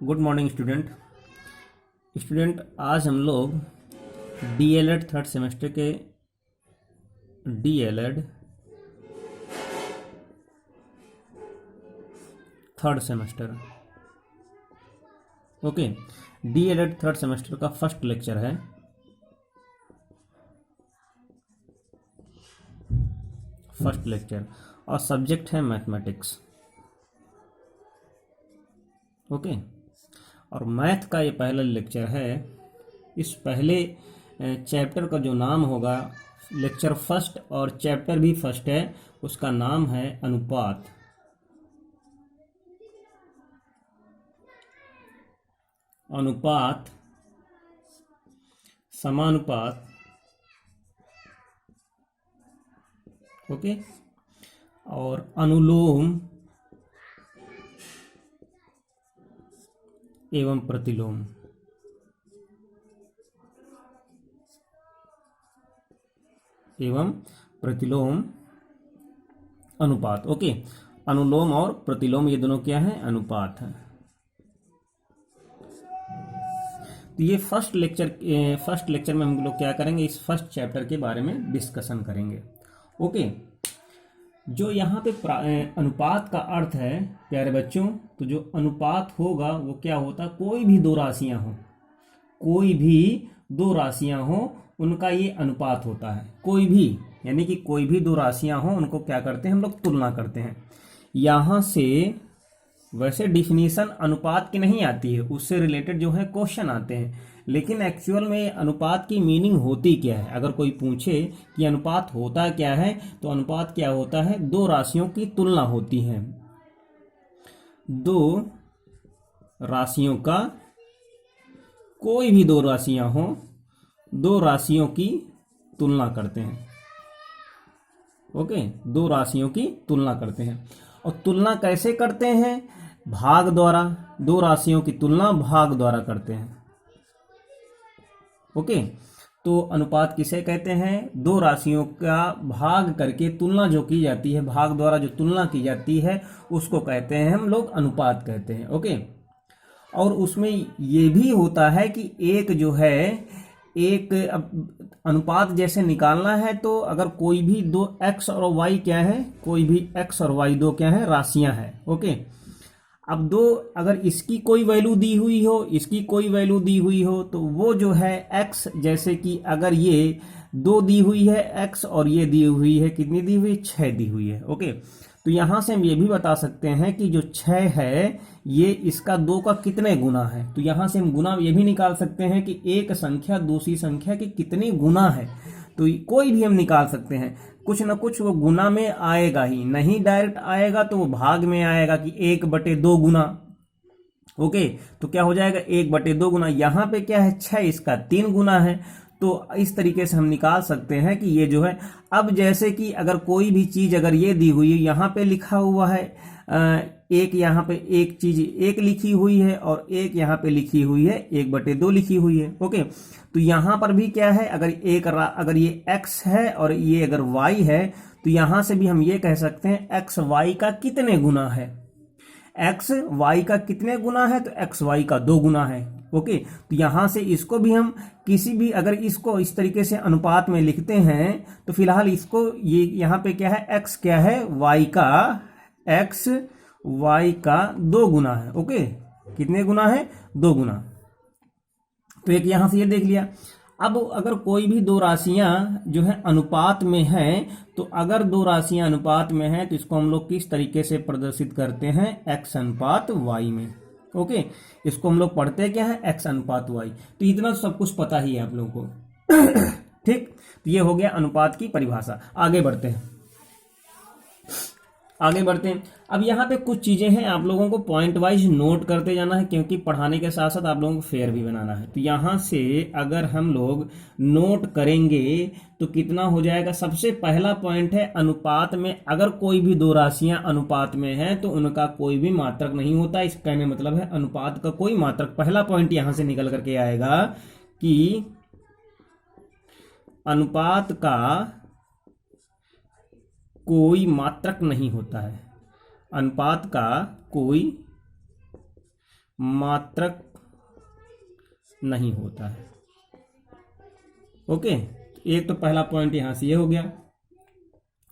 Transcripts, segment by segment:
Good morning student आज हम लोग डीएलएड थर्ड सेमेस्टर के DElEd third semester okay DElEd third semester का फर्स्ट लेक्चर है। फर्स्ट लेक्चर और सब्जेक्ट है मैथमेटिक्स। ओके और मैथ का ये पहला लेक्चर है। इस पहले चैप्टर का जो नाम होगा, लेक्चर फर्स्ट और चैप्टर भी फर्स्ट है, उसका नाम है अनुपात। अनुपात, समानुपात, ओके और अनुलोम एवं प्रतिलोम। एवं प्रतिलोम अनुपात। ओके अनुलोम और प्रतिलोम ये दोनों क्या है? अनुपात है। तो ये फर्स्ट लेक्चर में हम लोग क्या करेंगे, इस फर्स्ट चैप्टर के बारे में डिस्कशन करेंगे। ओके जो यहाँ पे अनुपात का अर्थ है प्यारे बच्चों, तो जो अनुपात होगा वो क्या होता है? कोई भी दो राशियां हो उनका ये अनुपात होता है। कोई भी यानी कि कोई भी दो राशियां हो उनको क्या करते हैं हम लोग? तुलना करते हैं। यहाँ से वैसे डिफिनीशन अनुपात की नहीं आती है, उससे रिलेटेड जो है क्वेश्चन आते हैं, लेकिन एक्चुअल में अनुपात की मीनिंग होती क्या है? अगर कोई पूछे कि अनुपात होता क्या है, तो अनुपात क्या होता है? दो राशियों की तुलना होती है। दो राशियों का, कोई भी दो राशियां हो, दो राशियों की तुलना करते हैं। ओके दो राशियों की तुलना करते हैं। और तुलना कैसे करते हैं? भाग द्वारा। दो राशियों की तुलना भाग द्वारा करते हैं। ओके तो अनुपात किसे कहते हैं? दो राशियों का भाग करके तुलना जो की जाती है, भाग द्वारा जो तुलना की जाती है, उसको कहते हैं हम लोग अनुपात कहते हैं। ओके और उसमें ये भी होता है कि एक जो है, एक अनुपात जैसे निकालना है, तो अगर कोई भी दो x और y क्या है, कोई भी x और y दो क्या है? राशियां हैं। ओके अब दो, अगर इसकी कोई वैल्यू दी हुई हो, इसकी कोई वैल्यू दी हुई हो, तो वो जो है x, जैसे कि अगर ये दो दी हुई है x और ये दी हुई है, कितनी दी हुई है? 6 दी हुई है। ओके तो यहां से हम ये भी बता सकते हैं कि जो 6 है ये इसका 2 का कितने गुना है। तो यहां से हम गुना ये भी निकाल सकते हैं कि एक संख्या दूसरी संख्या की कितनी गुना है। तो कोई भी हम निकाल सकते हैं, कुछ ना कुछ वो गुना में आएगा ही, नहीं डायरेक्ट आएगा तो वो भाग में आएगा कि 1/2 गुना। ओके तो क्या हो जाएगा? 1/2 गुना। यहाँ पे क्या है? 6, इसका 3 गुना है। तो इस तरीके से हम निकाल सकते हैं कि ये जो है, अब जैसे कि अगर कोई भी चीज अगर ये दी हुई है, यहाँ पे लिखा हुआ है एक, यहाँ पे एक चीज एक लिखी हुई है और एक यहाँ पे लिखी हुई है 1/2 लिखी हुई है। ओके तो यहाँ पर भी क्या है? अगर ये x है और ये अगर y है, तो यहाँ से भी हम ये कह सकते हैं x y का कितने गुना है। x y का कितने गुना है? तो x y का 2 गुना है। ओके तो यहां से इसको भी हम किसी भी, अगर इसको इस तरीके से अनुपात में लिखते हैं, तो फिलहाल इसको ये यहाँ पे क्या है? x क्या है? x y का 2 गुना है। ओके कितने गुना है? 2 गुना। तो एक यहां से ये देख लिया। अब अगर कोई भी दो राशियां जो है अनुपात में हैं, तो अगर दो राशियां अनुपात में हैं तो इसको हम लोग किस तरीके से प्रदर्शित करते हैं? x अनुपात y में। ओके इसको हम लोग पढ़ते हैं क्या है? x अनुपात y। तो इतना तो सब कुछ पता ही है आप लोगों को। ठीक तो ये हो गया अनुपात की परिभाषा। आगे बढ़ते हैं। अब यहाँ पे कुछ चीजें हैं, आप लोगों को पॉइंट वाइज नोट करते जाना है, क्योंकि पढ़ाने के साथ साथ आप लोगों को फेयर भी बनाना है। तो यहाँ से अगर हम लोग नोट करेंगे तो कितना हो जाएगा? सबसे पहला पॉइंट है, अनुपात में अगर कोई भी दो राशियां अनुपात में हैं तो उनका कोई भी मात्रक नहीं होता। इसका कहने मतलब है अनुपात का कोई मात्रक। पहला पॉइंट यहां से निकल करके आएगा कि अनुपात का कोई मात्रक नहीं होता है। अनुपात का कोई मात्रक नहीं होता है। ओके, एक तो पहला पॉइंट यहां से ये हो गया,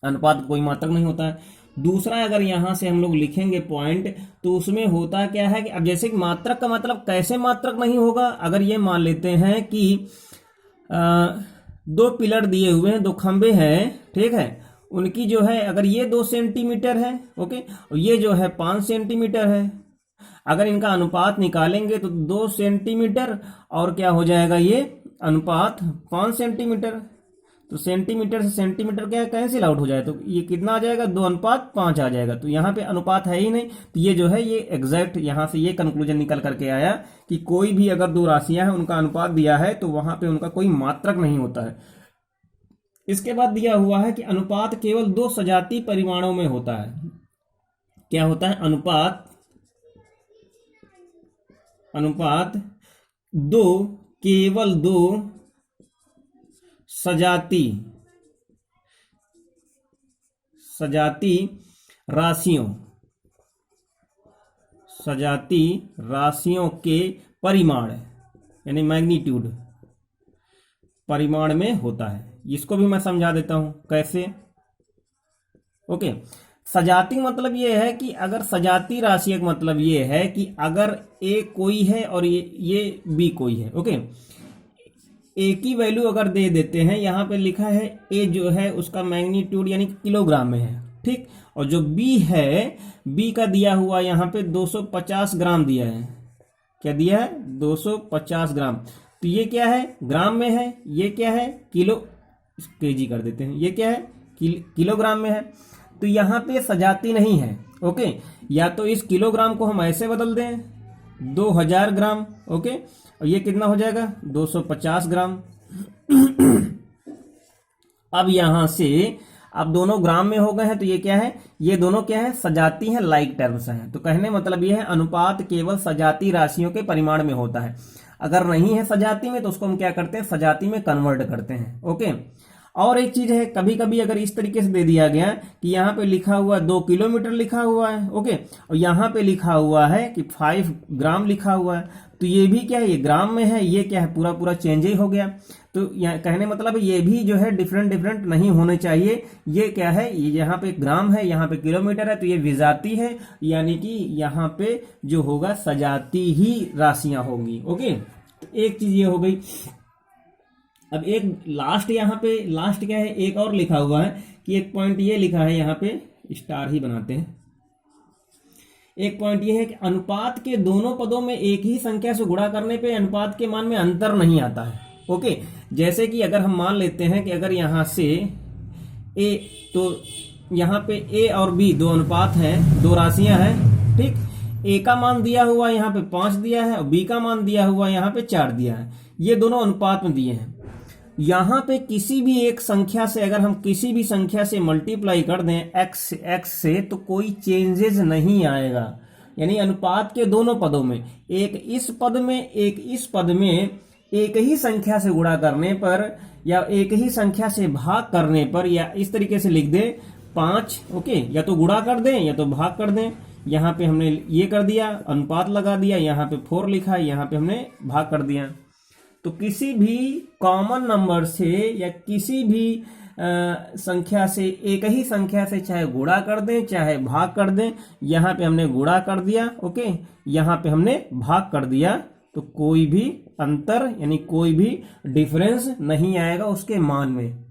अनुपात कोई मात्रक नहीं होता है। दूसरा, अगर यहां से हम लोग लिखेंगे पॉइंट, तो उसमें होता क्या है कि अब जैसे कि मात्रक का मतलब कैसे मात्रक नहीं होगा, अगर ये मान लेते हैं कि दो पिलर दिए हुए हैं, दो खंबे हैं, ठीक है, उनकी जो है अगर ये 2 सेंटीमीटर है, ओके, और ये जो है 5 सेंटीमीटर है, अगर इनका अनुपात निकालेंगे तो 2 सेंटीमीटर और क्या हो जाएगा, ये अनुपात 5 सेंटीमीटर। तो सेंटीमीटर से सेंटीमीटर क्या कैंसिल आउट हो जाए, तो ये कितना आ जाएगा, 2:5 आ जाएगा। तो यहाँ पे अनुपात है ही नहीं, तो ये जो है ये एग्जैक्ट यहाँ से ये कंक्लूजन निकल करके आया कि कोई भी अगर दो राशियां हैं उनका अनुपात दिया है तो वहां पे उनका कोई मात्रक नहीं होता है। इसके बाद दिया हुआ है कि अनुपात केवल 2 सजातीय परिमाणों में होता है। क्या होता है, अनुपात केवल दो सजाती राशियों के परिमाण यानी मैग्नीट्यूड परिमाण में होता है। इसको भी मैं समझा देता हूं कैसे। ओके, सजाती मतलब ये है कि अगर सजाती राशि का मतलब ये है कि अगर ए कोई है और ये बी कोई है, ओके, ए की वैल्यू अगर दे देते हैं, यहां पे लिखा है ए जो है उसका मैग्नीट्यूड यानी किलोग्राम में है, ठीक, और जो बी है, बी का दिया हुआ यहां पे 250 ग्राम दिया है। क्या दिया है, 250 ग्राम। तो ये क्या है, ग्राम में है, ये क्या है, केजी कर देते हैं, ये क्या है, किलोग्राम में है। तो यहां पे सजाती नहीं है, ओके, या तो इस किलोग्राम को हम ऐसे बदल दें 2000 ग्राम, ओके, और ये कितना हो जाएगा 250 ग्राम। अब यहां से अब दोनों ग्राम में हो गए हैं, तो ये क्या है, ये दोनों क्या है, सजाती हैं, लाइक टर्म्स हैं। तो कहने मतलब ये है अनुपात केवल सजाती राशियों के परिमाण में होता है। अगर नहीं है सजाती में तो उसको हम क्या करते हैं, सजाती में कन्वर्ट करते हैं। ओके, और एक चीज है, कभी कभी अगर इस तरीके से दे दिया गया कि यहाँ पे लिखा हुआ 2 किलोमीटर लिखा हुआ है, ओके, और यहाँ पे लिखा हुआ है कि 5 ग्राम लिखा हुआ है, तो ये भी क्या है, ये ग्राम में है, ये क्या है, पूरा चेंज ही हो गया। तो कहने मतलब ये भी जो है डिफरेंट नहीं होने चाहिए। ये क्या है, ये यहाँ पे ग्राम है, यहाँ पे किलोमीटर है, तो ये विजाती है, यानी कि यहाँ पे जो होगा सजाती ही राशियां होंगी। ओके, तो एक चीज ये हो गई। अब एक लास्ट, यहाँ पे लास्ट क्या है, एक और लिखा हुआ है कि एक पॉइंट ये लिखा है, यहाँ पे स्टार ही बनाते हैं। एक पॉइंट ये है कि अनुपात के दोनों पदों में एक ही संख्या से गुणा करने पे अनुपात के मान में अंतर नहीं आता है। ओके, जैसे कि अगर हम मान लेते हैं कि अगर यहां से ए, तो यहाँ पे ए और बी दो अनुपात हैं, दो राशियां हैं, ठीक, ए का मान दिया हुआ यहाँ पे 5 दिया है और बी का मान दिया हुआ यहाँ पे 4 दिया है। ये दोनों अनुपात में दिए हैं। यहाँ पे किसी भी एक संख्या से अगर हम किसी भी संख्या से मल्टीप्लाई कर दें x से, तो कोई चेंजेस नहीं आएगा। यानी अनुपात के दोनों पदों में, एक इस पद में एक इस पद में, एक ही संख्या से गुणा करने पर या एक ही संख्या से भाग करने पर, या इस तरीके से लिख दें 5, ओके, या तो गुणा कर दें या तो भाग कर दें। यहाँ पे हमने ये कर दिया, अनुपात लगा दिया, यहाँ पे 4 लिखा है, यहाँ पे हमने भाग कर दिया। तो किसी भी कॉमन नंबर से या किसी भी संख्या से, एक ही संख्या से चाहे गुणा कर दें चाहे भाग कर दें, यहाँ पे हमने गुणा कर दिया, ओके, यहाँ पे हमने भाग कर दिया, तो कोई भी अंतर यानी कोई भी डिफरेंस नहीं आएगा उसके मान में।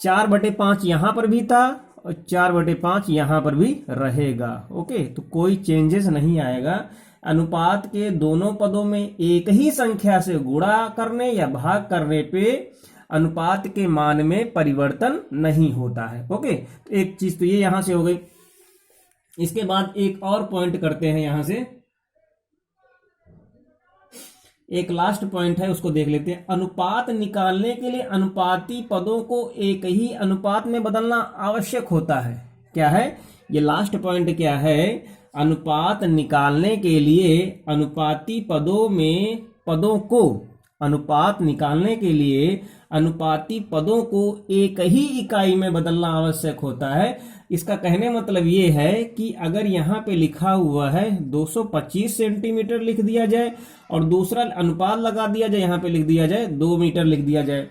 4/5 यहाँ पर भी था और 4/5 यहाँ पर भी रहेगा। ओके, तो कोई चेंजेस नहीं आएगा। अनुपात के दोनों पदों में एक ही संख्या से गुणा करने या भाग करने पे अनुपात के मान में परिवर्तन नहीं होता है। ओके, तो एक चीज तो ये यहां से हो गई। इसके बाद एक और पॉइंट करते हैं, यहां से एक लास्ट पॉइंट है, उसको देख लेते हैं। अनुपात निकालने के लिए अनुपाती पदों को एक ही अनुपात में बदलना आवश्यक होता है। क्या है ये लास्ट पॉइंट, क्या है, अनुपात निकालने के लिए अनुपाती पदों को अनुपात निकालने के लिए अनुपाती पदों को एक ही इकाई में बदलना आवश्यक होता है। इसका कहने मतलब ये है कि अगर यहाँ पे लिखा हुआ है 225 सेंटीमीटर लिख दिया जाए और दूसरा अनुपात लगा दिया जाए, यहाँ पे लिख दिया जाए 2 मीटर लिख दिया जाए,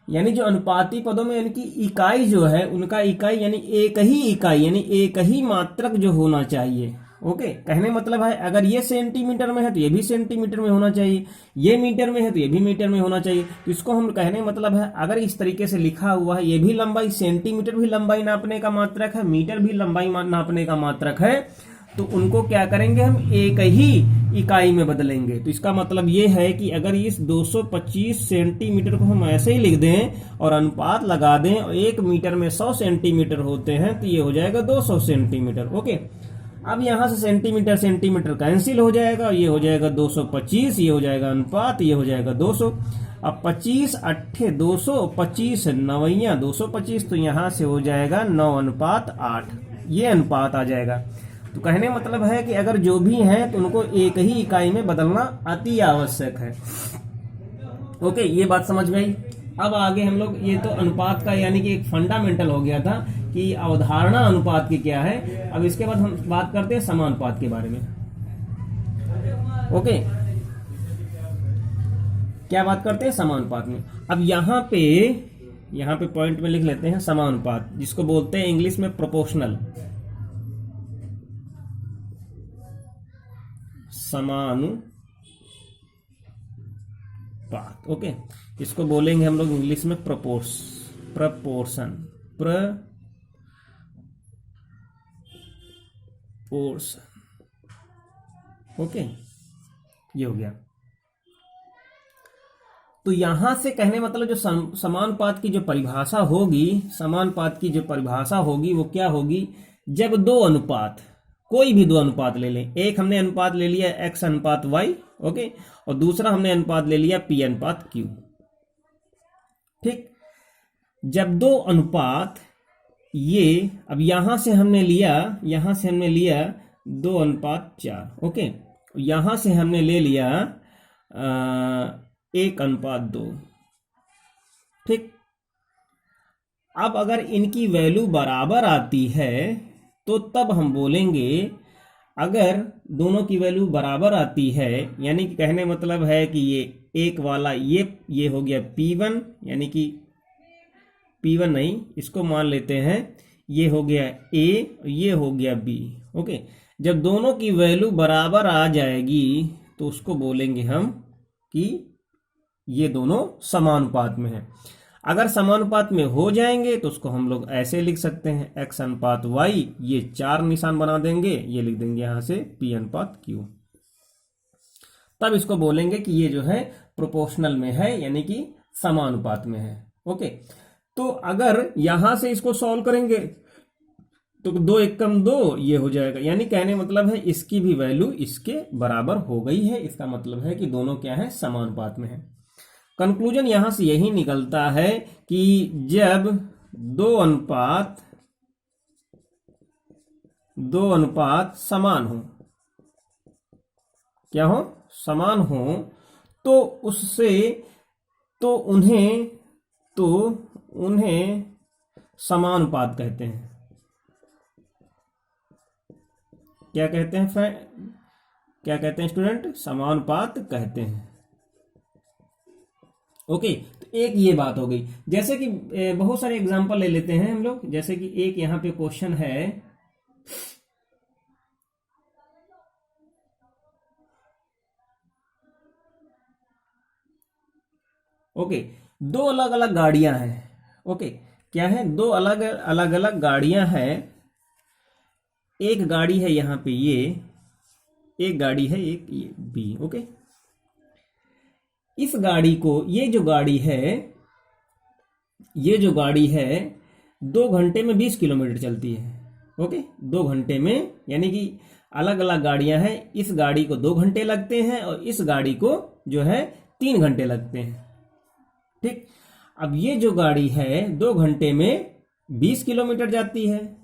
यानी जो अनुपाती पदों में इनकी इकाई जो है उनका इकाई यानी एक ही इकाई यानी एक ही मात्रक जो होना चाहिए। ओके, कहने मतलब है अगर ये सेंटीमीटर में है तो ये भी सेंटीमीटर में होना चाहिए, ये मीटर में है तो ये भी मीटर में होना चाहिए। तो इसको हम कहने मतलब है अगर इस तरीके से लिखा हुआ है, ये भी लंबाई, सेंटीमीटर भी लंबाई नापने का मात्रक है, मीटर भी लंबाई नापने का मात्रक है, तो उनको क्या करेंगे हम एक ही इकाई में बदलेंगे। तो इसका मतलब ये है कि अगर इस 225 सेंटीमीटर को हम ऐसे ही लिख दें और अनुपात लगा दें और 1 मीटर में 100 सेंटीमीटर होते हैं तो ये हो जाएगा 200 सेंटीमीटर। ओके, अब यहां से सेंटीमीटर सेंटीमीटर कैंसिल हो जाएगा, ये हो जाएगा 225, ये हो जाएगा अनुपात, ये हो जाएगा 200। अब 25 अट्ठे 200, 25 नवैया 225, तो यहां से हो जाएगा 9:8, ये अनुपात आ जाएगा। तो कहने मतलब है कि अगर जो भी हैं तो उनको एक ही इकाई में बदलना अति आवश्यक है। ओके, ये बात समझ में आई। अब आगे हम लोग, ये तो अनुपात का यानी कि एक फंडामेंटल हो गया था कि अवधारणा अनुपात की क्या है। अब इसके बाद हम बात करते हैं समानुपात के बारे में। ओके, क्या बात करते हैं समानुपात में। अब यहाँ पे पॉइंट में लिख लेते हैं समानुपात, जिसको बोलते हैं इंग्लिश में प्रोपोर्शनल। समानुपात, ओके, इसको बोलेंगे हम लोग इंग्लिश में प्रपोर्शन। ओके, ये हो गया। तो यहां से कहने मतलब जो समानुपात की जो परिभाषा होगी, समानुपात की जो परिभाषा होगी वो क्या होगी, जब दो अनुपात, कोई भी दो अनुपात ले लें, एक हमने अनुपात ले लिया x अनुपात y, ओके, और दूसरा हमने अनुपात ले लिया p अनुपात q। ठीक, जब दो अनुपात ये, अब यहां से हमने लिया 2:4, ओके, यहां से हमने ले लिया 1:2। ठीक, अब अगर इनकी वैल्यू बराबर आती है तो तब हम बोलेंगे, अगर दोनों की वैल्यू बराबर आती है, यानी कि कहने मतलब है कि ये एक वाला ये हो गया P1, यानी कि P1 नहीं, इसको मान लेते हैं ये हो गया A, ये हो गया B। ओके, जब दोनों की वैल्यू बराबर आ जाएगी तो उसको बोलेंगे हम कि ये दोनों समानुपात में है। अगर समानुपात में हो जाएंगे तो उसको हम लोग ऐसे लिख सकते हैं x अनुपात y, ये 4 निशान बना देंगे, ये लिख देंगे यहां से p अनुपात q। तब इसको बोलेंगे कि ये जो है प्रोपोर्शनल में है, यानी कि समानुपात में है। ओके, तो अगर यहां से इसको सॉल्व करेंगे तो 2 एकम 2 ये हो जाएगा, यानी कहने मतलब है इसकी भी वैल्यू इसके बराबर हो गई है। इसका मतलब है कि दोनों क्या है, समानुपात में है। कंक्लूजन यहां से यही निकलता है कि जब दो अनुपात समान हो, क्या हो, समान हो, तो उन्हें समानुपात कहते हैं। क्या कहते हैं स्टूडेंट, समानुपात कहते हैं। ओके, तो एक ये बात हो गई। जैसे कि बहुत सारे एग्जांपल ले लेते हैं हम लोग, जैसे कि एक यहाँ पे क्वेश्चन है, ओके, दो अलग अलग गाड़ियां हैं। ओके, क्या है, दो अलग अलग गाड़ियां हैं। एक गाड़ी है यहाँ पे ये, एक गाड़ी है एक ये बी। ओके, इस गाड़ी को, ये जो गाड़ी है 2 घंटे में 20 किलोमीटर चलती है। ओके, 2 घंटे में, यानी कि अलग अलग गाड़ियां हैं, इस गाड़ी को 2 घंटे लगते हैं और इस गाड़ी को जो है 3 घंटे लगते हैं। ठीक, अब ये जो गाड़ी है 2 घंटे में 20 किलोमीटर जाती है।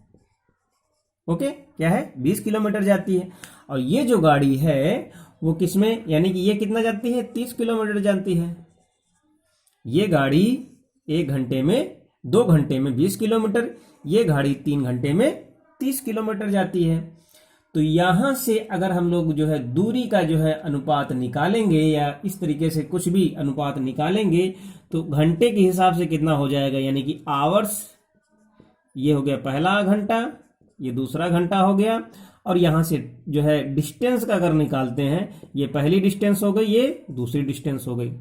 ओके, क्या है, 20 किलोमीटर जाती है, और ये जो गाड़ी है वो किसमें, यानी कि ये कितना जाती है, 30 किलोमीटर जाती है। ये गाड़ी 1 घंटे में 2 घंटे में 20 किलोमीटर, ये गाड़ी 3 घंटे में 30 किलोमीटर जाती है। तो यहां से अगर हम लोग जो है दूरी का जो है अनुपात निकालेंगे या इस तरीके से कुछ भी अनुपात निकालेंगे तो घंटे के हिसाब से कितना हो जाएगा, यानी कि आवर्स, ये हो गया पहला घंटा, ये दूसरा घंटा हो गया, और यहां से जो है डिस्टेंस का अगर निकालते हैं, ये पहली डिस्टेंस हो गई, ये दूसरी डिस्टेंस हो गई।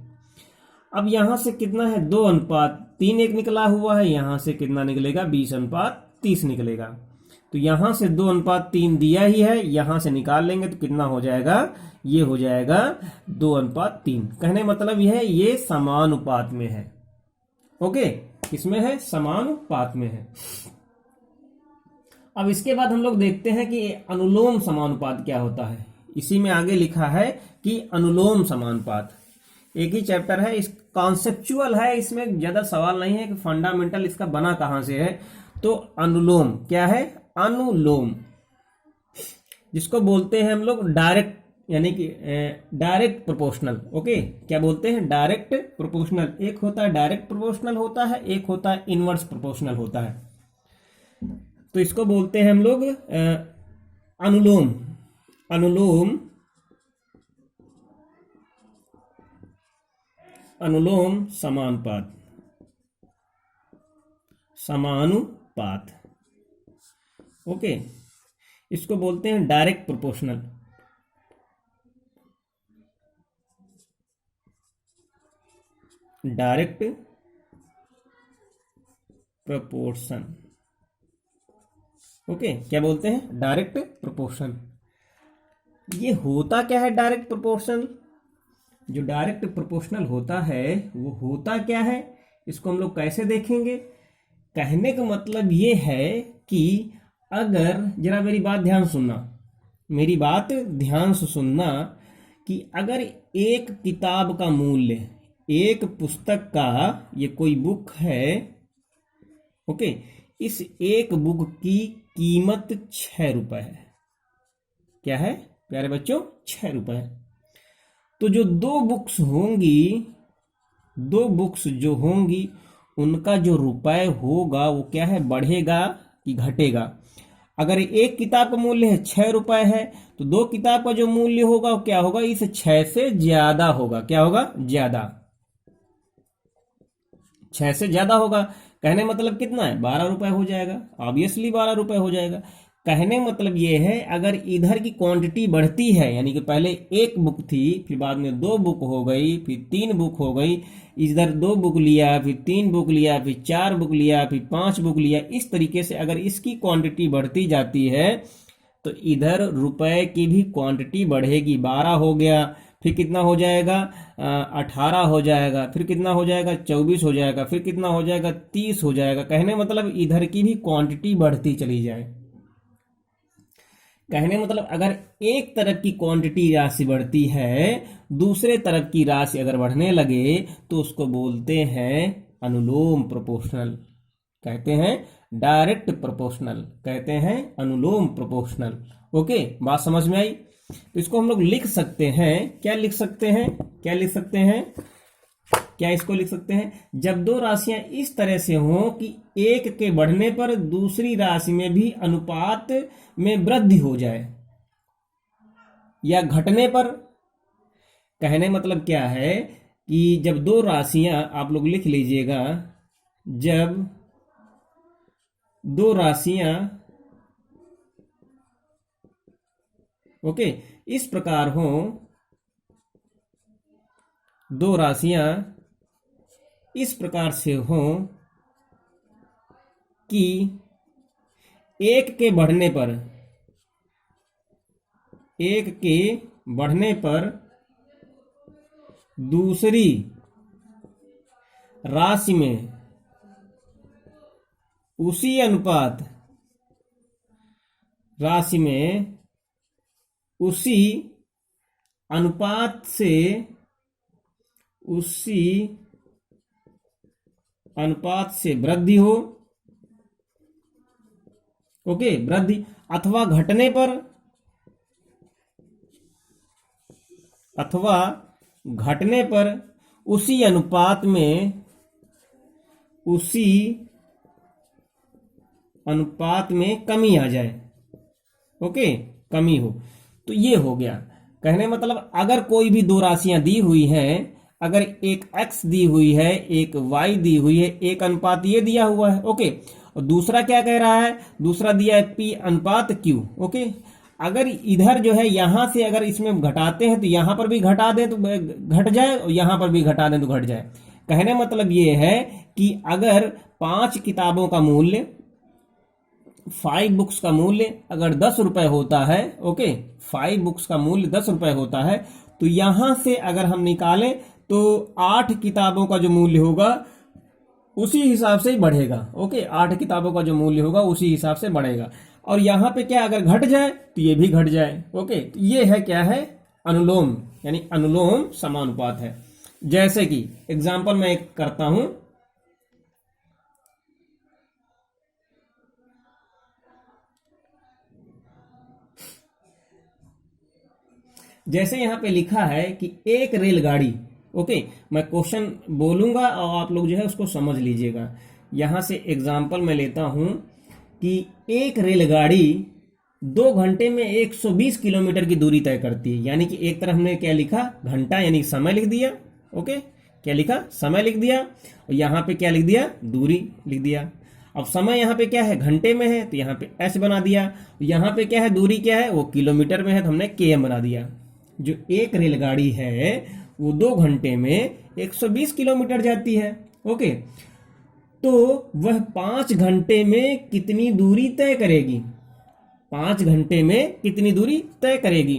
अब यहां से कितना है, 2:3 एक निकला हुआ है, यहां से कितना निकलेगा, 20:30 निकलेगा। तो यहां से 2:3 दिया ही है, यहां से निकाल लेंगे तो कितना हो जाएगा, ये हो जाएगा 2:3। कहने मतलब यह है ये समानुपात में है। ओके, किसमें है, समानुपात में है। अब इसके बाद हम लोग देखते हैं कि अनुलोम समानुपात क्या होता है। इसी में आगे लिखा है कि अनुलोम समानुपात, एक ही चैप्टर है, इस कॉन्सेप्चुअल है, इसमें ज्यादा सवाल नहीं है कि फंडामेंटल इसका बना कहां से है। तो अनुलोम क्या है, अनुलोम जिसको बोलते हैं हम लोग डायरेक्ट, यानी कि डायरेक्ट प्रोपोर्शनल। ओके, क्या बोलते हैं, डायरेक्ट प्रोपोर्शनल। एक होता है डायरेक्ट प्रोपोर्शनल होता है, एक होता है इनवर्स प्रोपोर्शनल होता है। तो इसको बोलते हैं हम लोग अनुलोम। अनुलोम, अनुलोम समानुपात, समानुपात। ओके, इसको बोलते हैं direct proportional. Direct proportion. Okay, क्या बोलते हैं, डायरेक्ट प्रोपोर्शन। ये होता क्या है डायरेक्ट प्रोपोर्शनल, जो डायरेक्ट प्रोपोर्शनल होता है वो होता क्या है, इसको हम लोग कैसे देखेंगे। कहने का मतलब ये है कि अगर, जरा मेरी बात ध्यान सुनना, मेरी बात ध्यान से सुनना, कि अगर एक किताब का मूल्य, एक पुस्तक का, ये कोई बुक है, ओके, इस एक बुक की कीमत 6 रुपए है। क्या है प्यारे बच्चों, 6 रुपए। तो जो दो बुक्स होंगी, दो बुक्स जो होंगी, उनका जो रुपए होगा वो क्या है, बढ़ेगा कि घटेगा। अगर एक किताब का मूल्य है 6 रुपए है, तो दो किताब का जो मूल्य होगा वो क्या होगा, इस 6 से ज्यादा होगा। क्या होगा, ज्यादा, 6 से ज्यादा होगा। कहने मतलब कितना है, 12 रुपए हो जाएगा, ऑब्वियसली 12 रुपए हो जाएगा। कहने मतलब ये है, अगर इधर की क्वांटिटी बढ़ती है, यानी कि पहले एक बुक थी, फिर बाद में 2 बुक हो गई, फिर 3 बुक हो गई, इधर 2 बुक लिया, फिर 3 बुक लिया, फिर 4 बुक लिया, फिर 5 बुक लिया, इस तरीके से अगर इसकी क्वांटिटी बढ़ती जाती है तो इधर रुपए की भी क्वांटिटी बढ़ेगी। 12 हो गया, फिर कितना हो जाएगा, 18 हो जाएगा, फिर कितना हो जाएगा, 24 हो जाएगा, फिर कितना हो जाएगा, 30 हो जाएगा। कहने मतलब इधर की भी क्वांटिटी बढ़ती चली जाए। कहने मतलब अगर एक तरफ की क्वांटिटी राशि बढ़ती है, दूसरे तरफ की राशि अगर बढ़ने लगे, तो उसको बोलते हैं अनुलोम प्रोपोर्शनल, कहते हैं डायरेक्ट प्रोपोर्शनल, कहते हैं अनुलोम प्रोपोर्शनल। ओके, बात समझ में आई। तो इसको हम लोग लिख सकते हैं, क्या लिख सकते हैं, क्या लिख सकते हैं, क्या इसको लिख सकते हैं, जब दो राशियां इस तरह से हों कि एक के बढ़ने पर दूसरी राशि में भी अनुपात में वृद्धि हो जाए या घटने पर। कहने मतलब क्या है कि जब दो राशियां, आप लोग लिख लीजिएगा, जब दो राशियां, ओके, इस प्रकार हो, दो राशियां इस प्रकार से हो कि एक के बढ़ने पर, एक के बढ़ने पर दूसरी राशि में उसी अनुपात, राशि में उसी अनुपात से, उसी अनुपात से वृद्धि हो। ओके, वृद्धि अथवा घटने पर, अथवा घटने पर उसी अनुपात में कमी आ जाए, ओके, कमी हो। तो ये हो गया। कहने मतलब अगर कोई भी दो राशियां दी हुई हैं, अगर एक x दी हुई है, एक y दी हुई है, एक अनुपात ये दिया हुआ है, ओके, और दूसरा क्या कह रहा है, दूसरा दिया है p अनुपात q, ओके। अगर इधर जो है यहां से अगर इसमें घटाते हैं तो यहां पर भी घटा दें तो घट जाए, और यहां पर भी घटा दें तो घट जाए। कहने मतलब ये है कि अगर 5 किताबों का मूल्य, 5 बुक्स का मूल्य अगर 10 रुपए होता है, ओके, 5 बुक्स का मूल्य 10 रुपए होता है, तो यहां से अगर हम निकालें तो 8 किताबों का जो मूल्य होगा उसी हिसाब से बढ़ेगा, ओके, 8 किताबों का जो मूल्य होगा उसी हिसाब से बढ़ेगा। और यहां पे क्या अगर घट जाए तो ये भी घट जाए, ओके। तो ये है क्या है, अनुलोम, यानी अनुलोम समानुपात है। जैसे कि एग्जाम्पल मैं एक करता हूं, जैसे यहां पे लिखा है कि एक रेलगाड़ी, ओके, मैं क्वेश्चन बोलूंगा और आप लोग जो है उसको समझ लीजिएगा। यहां से एग्जाम्पल मैं लेता हूं कि एक रेलगाड़ी 2 घंटे में 120 किलोमीटर की दूरी तय करती है। यानी कि एक तरफ हमने क्या लिखा, घंटा यानी समय लिख दिया, ओके, क्या लिखा, समय लिख दिया, और यहां पे क्या लिख दिया, दूरी लिख दिया। अब समय यहाँ पे क्या है, घंटे में है, तो यहाँ पे एच बना दिया। यहाँ पे क्या है, दूरी क्या है, वो किलोमीटर में है, तो हमने के एम बना दिया। जो एक रेलगाड़ी है वो 2 घंटे में 120 किलोमीटर जाती है, ओके। तो वह 5 घंटे में कितनी दूरी तय करेगी, 5 घंटे में कितनी दूरी तय करेगी।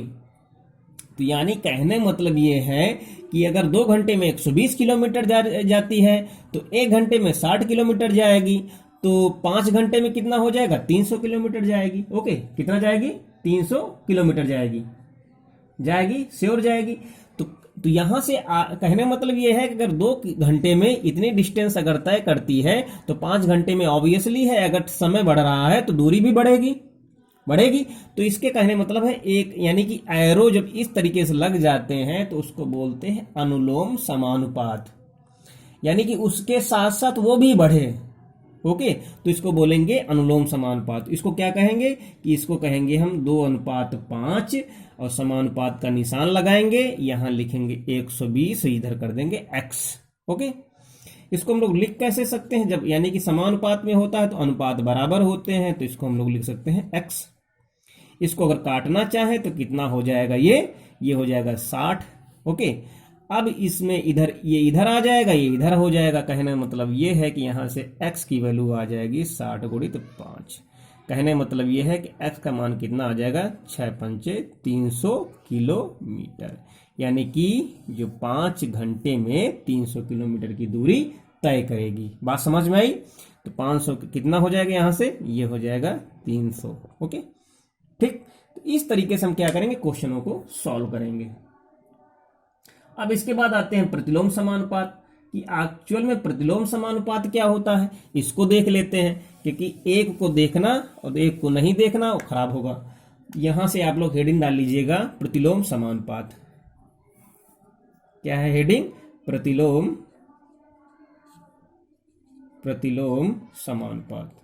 तो यानी कहने मतलब ये है कि अगर 2 घंटे में 120 किलोमीटर जाती है तो 1 घंटे में 60 किलोमीटर जाएगी, तो 5 घंटे में कितना हो जाएगा, 300 किलोमीटर जाएगी, ओके। कितना जाएगी, 300 किलोमीटर जाएगी, श्योर जाएगी। तो यहां से कहने मतलब ये है कि अगर 2 घंटे में इतनी डिस्टेंस अगर तय करती है तो 5 घंटे में ऑब्वियसली है अगर समय बढ़ रहा है तो दूरी भी बढ़ेगी। तो इसके कहने मतलब है एक, यानी कि एरो जब इस तरीके से लग जाते हैं तो उसको बोलते हैं अनुलोम समानुपात, यानी कि उसके साथ साथ वो भी बढ़े, ओके। तो इसको बोलेंगे अनुलोम समानुपात। इसको क्या कहेंगे कि इसको कहेंगे हम 2:5 और समानुपात का निशान लगाएंगे, यहां लिखेंगे 120, इधर कर देंगे x, ओके। इसको हम लोग लिख कैसे सकते हैं, जब यानी कि समानुपात में होता है तो अनुपात बराबर होते हैं, तो इसको हम लोग लिख सकते हैं x। इसको अगर काटना चाहे तो कितना हो जाएगा, ये हो जाएगा 60, ओके। अब इसमें इधर ये इधर आ जाएगा, ये इधर हो जाएगा। कहने मतलब ये है कि यहां से x की वैल्यू आ जाएगी 60 गुणित 5। कहने मतलब ये है कि x का मान कितना आ जाएगा, 6×5 300 किलोमीटर, यानी कि जो 5 घंटे में 300 किलोमीटर की दूरी तय करेगी। बात समझ में आई। तो 500 कितना हो जाएगा, यहां से ये हो जाएगा 300, ओके, ठीक। तो इस तरीके से हम क्या करेंगे, क्वेश्चनों को सॉल्व करेंगे। अब इसके बाद आते हैं प्रतिलोम समानुपात, कि एक्चुअल में प्रतिलोम समानुपात क्या होता है, इसको देख लेते हैं, क्योंकि एक को देखना और एक को नहीं देखना वो खराब होगा। यहां से आप लोग हेडिंग डाल लीजिएगा, प्रतिलोम समानुपात। क्या है हेडिंग, प्रतिलोम समानुपात,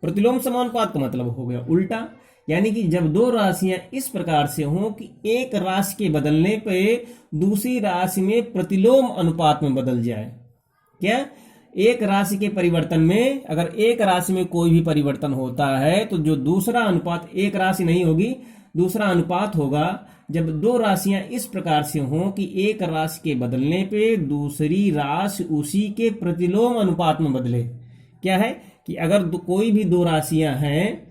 प्रतिलोम समानुपात का मतलब हो गया उल्टा, यानी कि जब 2 राशियां इस प्रकार से हों कि एक राशि के बदलने पे दूसरी राशि में प्रतिलोम अनुपात में बदल जाए। क्या, एक राशि के परिवर्तन में अगर एक राशि में कोई भी परिवर्तन होता है तो जो दूसरा अनुपात, एक राशि नहीं होगी, दूसरा अनुपात होगा। जब 2 राशियां इस प्रकार से हों कि एक राशि के बदलने पे दूसरी राशि उसी के प्रतिलोम अनुपात में बदले। क्या है कि अगर कोई भी 2 राशियां हैं,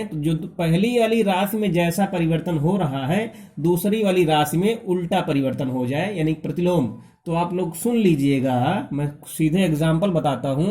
तो जो पहली वाली राशि में जैसा परिवर्तन हो रहा है दूसरी वाली राशि में उल्टा परिवर्तन हो जाए, यानी प्रतिलोम। तो आप लोग सुन लीजिएगा, मैं सीधे एग्जांपल बताता हूं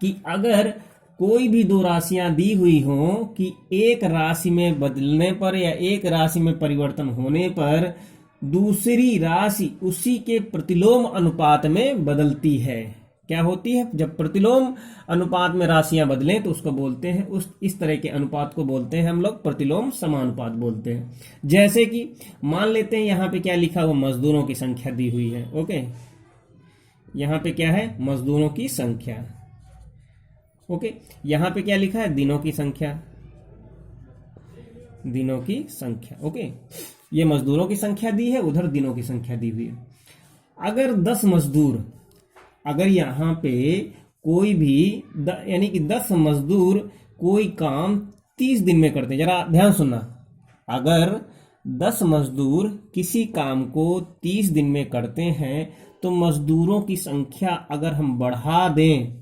कि अगर कोई भी 2 राशियां दी हुई हों कि एक राशि में बदलने पर या एक राशि में परिवर्तन होने पर दूसरी राशि उसी के प्रतिलोम अनुपात में बदलती है। क्या होती है? जब प्रतिलोम अनुपात में राशियां बदलें तो उसको बोलते हैं, इस तरह के अनुपात को बोलते हैं हम लोग प्रतिलोम समानुपात बोलते हैं। जैसे कि मान लेते हैं यहाँ पे क्या लिखा हुआ, मजदूरों की संख्या दी हुई है। ओके, यहाँ पे क्या है? मजदूरों की संख्या। ओके, यहाँ पे क्या लिखा है? दिनों की संख्या, दिनों की संख्या। ओके, ये मजदूरों की संख्या दी है, उधर दिनों की संख्या दी हुई है। अगर 10 मजदूर, अगर यहाँ पे कोई भी यानी कि 10 मजदूर कोई काम 30 दिन में करते हैं, जरा ध्यान सुनना, अगर 10 मजदूर किसी काम को 30 दिन में करते हैं तो मजदूरों की संख्या अगर हम बढ़ा दें,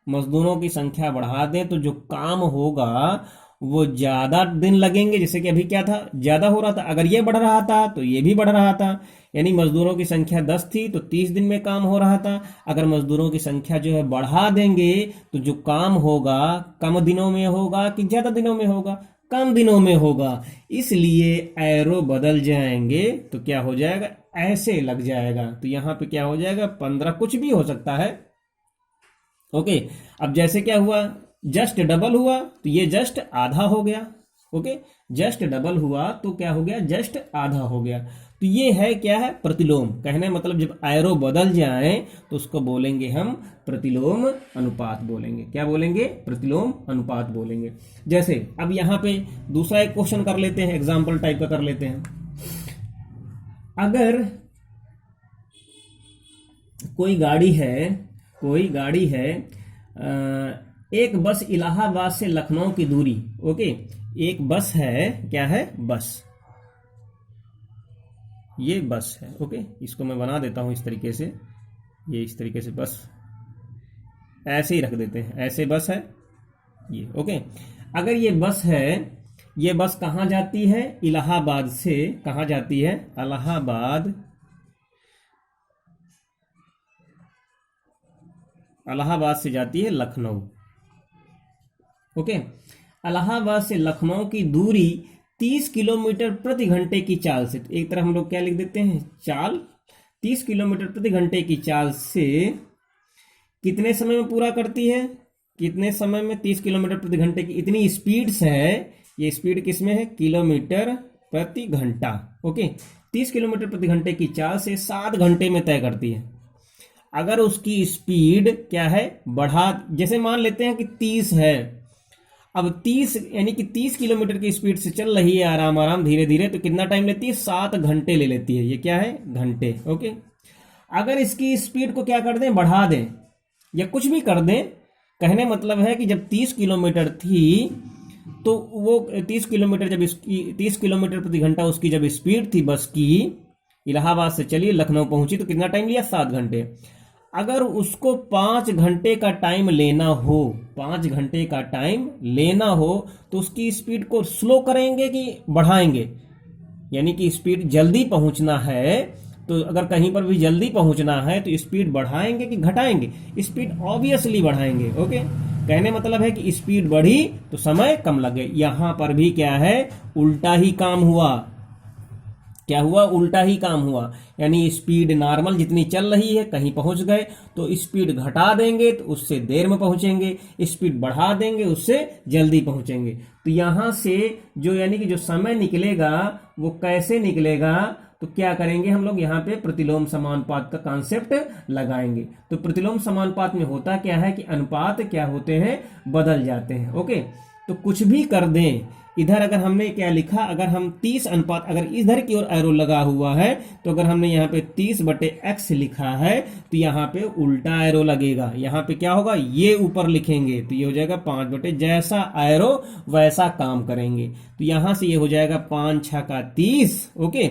मजदूरों की संख्या बढ़ा दें तो जो काम होगा वो ज्यादा दिन लगेंगे। जैसे कि अभी क्या था, ज्यादा हो रहा था, अगर ये बढ़ रहा था तो ये भी बढ़ रहा था। यानी मजदूरों की संख्या 10 थी तो 30 दिन में काम हो रहा था। अगर मजदूरों की संख्या जो है बढ़ा देंगे तो जो काम होगा कम दिनों में होगा कि ज्यादा दिनों में होगा? कम दिनों में होगा। इसलिए एरो बदल जाएंगे तो क्या हो जाएगा? ऐसे लग जाएगा। तो यहाँ पे क्या हो जाएगा? 15, कुछ भी हो सकता है। ओके, अब जैसे क्या हुआ, जस्ट डबल हुआ तो ये जस्ट आधा हो गया। ओके, जस्ट डबल हुआ तो क्या हो गया? जस्ट आधा हो गया। तो ये है क्या है? प्रतिलोम। कहने मतलब जब एरो बदल जाए तो उसको बोलेंगे हम प्रतिलोम अनुपात बोलेंगे। क्या बोलेंगे? प्रतिलोम अनुपात बोलेंगे। जैसे अब यहाँ पे दूसरा एक क्वेश्चन कर लेते हैं, एग्जाम्पल टाइप का कर लेते हैं। अगर कोई गाड़ी है एक बस इलाहाबाद से लखनऊ की दूरी। ओके, एक बस है, क्या है? बस, ये बस है। ओके, इसको मैं बना देता हूं इस तरीके से, ये इस तरीके से बस ऐसे ही रख देते हैं, ऐसे बस है ये। ओके, अगर ये बस है, ये बस कहां जाती है? इलाहाबाद से कहां जाती है? इलाहाबाद से जाती है लखनऊ। ओके, इलाहाबाद से लखनऊ की दूरी 30 किलोमीटर प्रति घंटे की चाल से, एक तरफ हम लोग क्या लिख देते हैं? चाल। 30 किलोमीटर प्रति घंटे की चाल से कितने समय में पूरा करती है? कितने समय में? 30 किलोमीटर प्रति घंटे की इतनी स्पीड से है। ये स्पीड किस में है? किलोमीटर प्रति घंटा। ओके, 30 किलोमीटर प्रति घंटे की चाल से 7 घंटे में तय करती है। अगर उसकी स्पीड क्या है? बढ़ा, जैसे मान लेते हैं कि 30 है, अब 30 यानी कि 30 किलोमीटर की स्पीड से चल रही है आराम आराम धीरे धीरे, तो कितना टाइम लेती है? 7 घंटे ले लेती है। ये क्या है? घंटे। ओके, अगर इसकी स्पीड को क्या कर दें? बढ़ा दें या कुछ भी कर दें, कहने मतलब है कि जब 30 किलोमीटर थी तो वो 30 किलोमीटर, जब इसकी 30 किलोमीटर प्रति घंटा उसकी जब स्पीड थी बस की, इलाहाबाद से चली लखनऊ पहुंची तो कितना टाइम लिया? 7 घंटे। अगर उसको 5 घंटे का टाइम लेना हो, 5 घंटे का टाइम लेना हो तो उसकी स्पीड को स्लो करेंगे कि बढ़ाएंगे? यानी कि स्पीड जल्दी पहुंचना है तो अगर कहीं पर भी जल्दी पहुंचना है तो स्पीड बढ़ाएंगे कि घटाएंगे? स्पीड ऑब्वियसली बढ़ाएंगे। ओके, कहने मतलब है कि स्पीड बढ़ी तो समय कम लगे। यहां पर भी क्या है? उल्टा ही काम हुआ। क्या हुआ? उल्टा ही काम हुआ। यानी स्पीड नॉर्मल जितनी चल रही है, कहीं पहुंच गए तो स्पीड घटा देंगे तो उससे देर में पहुंचेंगे, स्पीड बढ़ा देंगे उससे जल्दी पहुंचेंगे। तो यहां से जो यानी कि जो समय निकलेगा वो कैसे निकलेगा? तो क्या करेंगे हम लोग? यहाँ पे प्रतिलोम समानुपात का कॉन्सेप्ट लगाएंगे। तो प्रतिलोम समानुपात में होता क्या है कि अनुपात क्या होते हैं? बदल जाते हैं। ओके, तो कुछ भी कर दें, इधर अगर हमने क्या लिखा, अगर हम 30 अनुपात, अगर इधर की ओर एरो लगा हुआ है तो अगर हमने यहाँ पे 30/x लिखा है तो यहाँ पे उल्टा एरो लगेगा। यहाँ पे क्या होगा? ये ऊपर लिखेंगे तो ये हो जाएगा 5/, जैसा एरो वैसा काम करेंगे। तो यहाँ से ये हो जाएगा 5 × 6 = 30। ओके,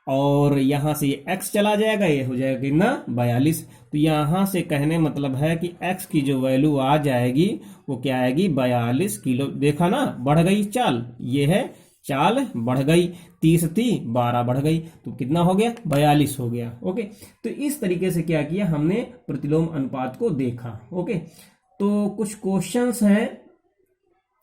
और यहां से ये x चला जाएगा, ये हो जाएगा कितना? 42। तो यहां से कहने मतलब है कि x की जो वैल्यू आ जाएगी वो क्या आएगी? 42 किलो। देखा ना, बढ़ गई चाल, ये है चाल बढ़ गई, 30 थी 12 बढ़ गई, तो कितना हो गया? 42 हो गया। ओके, तो इस तरीके से क्या किया हमने? प्रतिलोम अनुपात को देखा। ओके, तो कुछ क्वेश्चंस हैं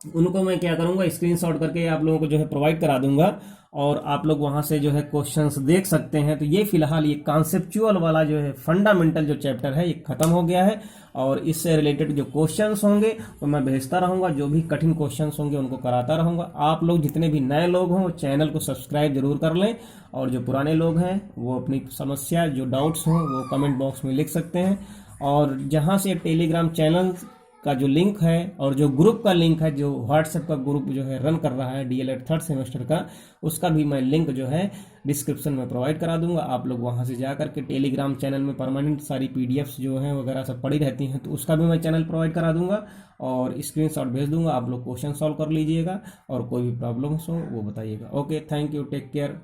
उनको मैं क्या करूंगा, स्क्रीनशॉट करके आप लोगों को जो है प्रोवाइड करा दूंगा, और आप लोग वहां से जो है क्वेश्चंस देख सकते हैं। तो ये फिलहाल ये कॉन्सेप्चुअल वाला जो है फंडामेंटल जो चैप्टर है ये खत्म हो गया है, और इससे रिलेटेड जो क्वेश्चंस होंगे वो मैं भेजता रहूंगा, जो भी कठिन क्वेश्चंस होंगे उनको कराता रहूंगा। आप लोग जितने भी नए लोग हों चैनल को सब्सक्राइब जरूर कर लें, और जो पुराने लोग हैं वो अपनी समस्या जो डाउट्स हों वो कमेंट बॉक्स में लिख सकते हैं। और जहां से टेलीग्राम चैनल का जो लिंक है और जो ग्रुप का लिंक है, जो व्हाट्सएप का ग्रुप जो है रन कर रहा है डीएलएड थर्ड सेमेस्टर का, उसका भी मैं लिंक जो है डिस्क्रिप्शन में प्रोवाइड करा दूंगा। आप लोग वहां से जा करके टेलीग्राम चैनल में परमानेंट सारी पीडीएफ्स जो हैं वगैरह सब पड़ी रहती हैं, तो उसका भी मैं चैनल प्रोवाइड करा दूंगा और स्क्रीनशॉट भेज दूंगा। आप लोग क्वेश्चन सॉल्व कर लीजिएगा, और कोई भी प्रॉब्लम्स हो वो बताइएगा। Okay, thank you, take care.